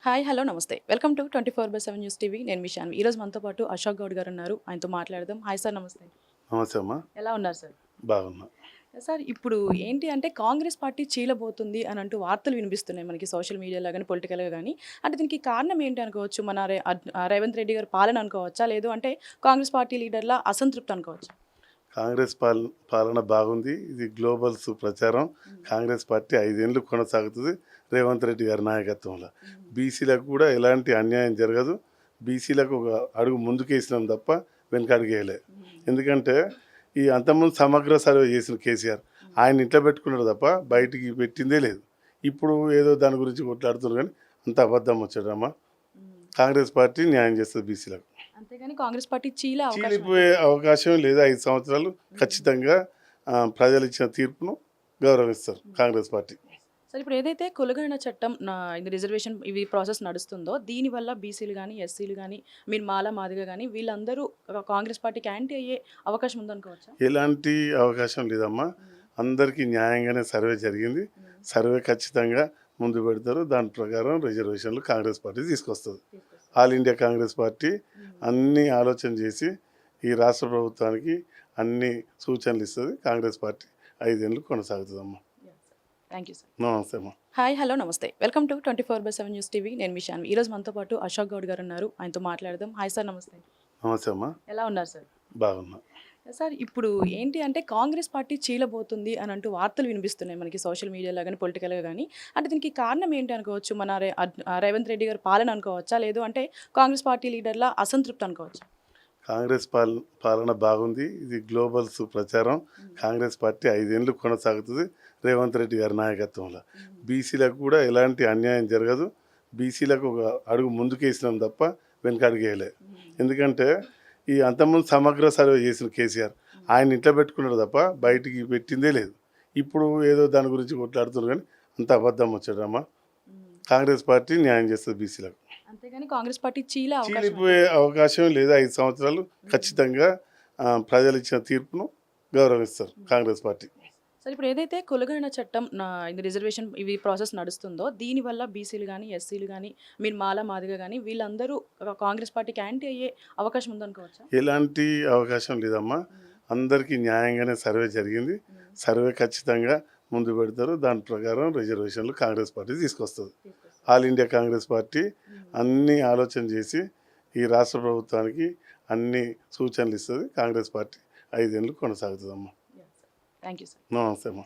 Hi hello నమస్తే welcome to 24/7 news TV. నేను మీ షాన్వి. ఈరోజు మనతో పాటు అశోక్ గౌడ్ గారు ఉన్నారు. ఆయనతో మాట్లాడదాం. హాయ్ సార్, నమస్తే. నమస్తే అమ్మా. ఎలా ఉన్నారు సార్? బాగున్నా. సార్, ఇప్పుడు ఏంటి అంటే కాంగ్రెస్ పార్టీ చీలబోతుంది అని అంటూ వార్తలు వినిపిస్తున్నాయి మనకి సోషల్ మీడియాలో కానీ పొలిటికల్గా కానీ. అంటే దీనికి కారణం ఏంటి అనుకోవచ్చు? మన రేవంత్ రెడ్డి గారి పాలన అనుకోవచ్చా, లేదు అంటే కాంగ్రెస్ పార్టీ లీడర్ల అసంతృప్తి అనుకోవచ్చు? కాంగ్రెస్ పాలన బాగుంది. ఇది గ్లోబల్స్ ప్రచారం. కాంగ్రెస్ పార్టీ 5 ఏళ్ళు కొనసాగుతుంది రేవంత్ రెడ్డి గారి నాయకత్వంలో. బీసీలకు కూడా ఎలాంటి అన్యాయం జరగదు. బీసీలకు ఒక అడుగు ముందుకేసినాం తప్ప వెనక అడిగేయలే. ఎందుకంటే ఈ అంతకుముందు సమగ్ర సర్వే చేసిన కేసీఆర్ ఆయన ఇంట్లో పెట్టుకున్నాడు తప్ప బయటికి పెట్టిందే లేదు. ఇప్పుడు ఏదో దాని గురించి కొట్లాడుతున్నారు కానీ అంత అబద్ధం వచ్చాడమ్మా. కాంగ్రెస్ పార్టీ న్యాయం చేస్తుంది బీసీలకు. అంతేగాని కాంగ్రెస్ పార్టీ చీలిపోయే అవకాశం లేదు. 5 సంవత్సరాలు ఖచ్చితంగా ప్రజలు ఇచ్చిన తీర్పును గౌరవిస్తారు కాంగ్రెస్ పార్టీ. సార్, ఇప్పుడు ఏదైతే కులగణన చట్టం ఇది రిజర్వేషన్ ఇవి ప్రాసెస్ నడుస్తుందో దీనివల్ల బీసీలు కానీ ఎస్సీలు కానీ మీరు మాల మాదిగా కానీ వీళ్ళందరూ కాంగ్రెస్ పార్టీకి యాంటీ అయ్యే అవకాశం ఉందనుకోవచ్చా? ఎలాంటి అవకాశం లేదమ్మా. అందరికీ న్యాయంగానే సర్వే జరిగింది. సర్వే ఖచ్చితంగా ముందు పెడతారు. దాని ప్రకారం రిజర్వేషన్లు కాంగ్రెస్ పార్టీ తీసుకొస్తుంది. ఆల్ ఇండియా కాంగ్రెస్ పార్టీ అన్ని ఆలోచన చేసి ఈ రాష్ట్ర ప్రభుత్వానికి అన్ని సూచనలు ఇస్తుంది. కాంగ్రెస్ పార్టీ 5 ఏళ్ళు కొనసాగుతుందమ్మా. Thank you sir. నమస్తే అమ్మా. హాయ్ హలో నమస్తే వెల్కమ్ టు 24/7 న్యూస్ టీవీ. నేను మీ షాన్వి. ఈరోజు మనతో పాటు అశోక్ గౌడ్ గారు ఉన్నారు. ఆయనతో మాట్లాడదాం. హాయ్ సార్, నమస్తే. నమస్తే అమ్మా. ఎలా ఉన్నారు సార్? బాగున్నా. సార్, ఇప్పుడు ఏంటి అంటే కాంగ్రెస్ పార్టీ చీలబోతుంది అని అంటూ వార్తలు వినిపిస్తున్నాయి మనకి సోషల్ మీడియాలో కానీ పొలిటికల్గా కానీ. అంటే దీనికి కారణం ఏంటి అనుకోవచ్చు? మన రేవంత్ రెడ్డి గారి పాలన అనుకోవచ్చా, లేదు అంటే కాంగ్రెస్ పార్టీ లీడర్ల అసంతృప్తి అనుకోవచ్చు? కాంగ్రెస్ పాలన బాగుంది. ఇది గ్లోబల్స్ ప్రచారం. కాంగ్రెస్ పార్టీ 5 ఏళ్ళు కొనసాగుతుంది రేవంత్ రెడ్డి గారి నాయకత్వంలో. బీసీలకు కూడా ఎలాంటి అన్యాయం జరగదు. బీసీలకు ఒక అడుగు ముందుకేసినాం తప్ప వెనక అడిగేయలే. ఎందుకంటే ఈ అంతకుముందు సమగ్ర సర్వే చేసిన కేసీఆర్ ఆయన ఇంట్లో పెట్టుకున్నాడు తప్ప బయటికి పెట్టిందే లేదు. ఇప్పుడు ఏదో దాని గురించి కొట్లాడుతున్నారు కానీ అంత అబద్ధం వచ్చాడమ్మా. కాంగ్రెస్ పార్టీ న్యాయం చేస్తుంది బీసీలకు. అంతేగాని కాంగ్రెస్ పార్టీ చీలిపోయే అవకాశం లేదు. 5 సంవత్సరాలు ఖచ్చితంగా ప్రజలు ఇచ్చిన తీర్పును గౌరవిస్తారు కాంగ్రెస్ పార్టీ. సార్, ఇప్పుడు ఏదైతే కులగణన చట్టం ఇది రిజర్వేషన్ ఇవి ప్రాసెస్ నడుస్తుందో దీనివల్ల బీసీలు కానీ ఎస్సీలు కానీ మీరు మాల మాదిగా కానీ వీళ్ళందరూ కాంగ్రెస్ పార్టీకి యాంటీ అయ్యే అవకాశం ఉందనుకోవచ్చా? ఎలాంటి అవకాశం లేదమ్మా. అందరికీ న్యాయంగానే సర్వే జరిగింది. సర్వే ఖచ్చితంగా ముందు పెడతారు. దాని ప్రకారం రిజర్వేషన్లు కాంగ్రెస్ పార్టీ తీసుకొస్తుంది. ఆల్ ఇండియా కాంగ్రెస్ పార్టీ అన్ని ఆలోచన చేసి ఈ రాష్ట్ర ప్రభుత్వానికి అన్ని సూచనలు ఇస్తుంది. కాంగ్రెస్ పార్టీ 5 ఏళ్ళు కొనసాగుతుందమ్మా. Thank you sir. నమస్తే అమ్మా.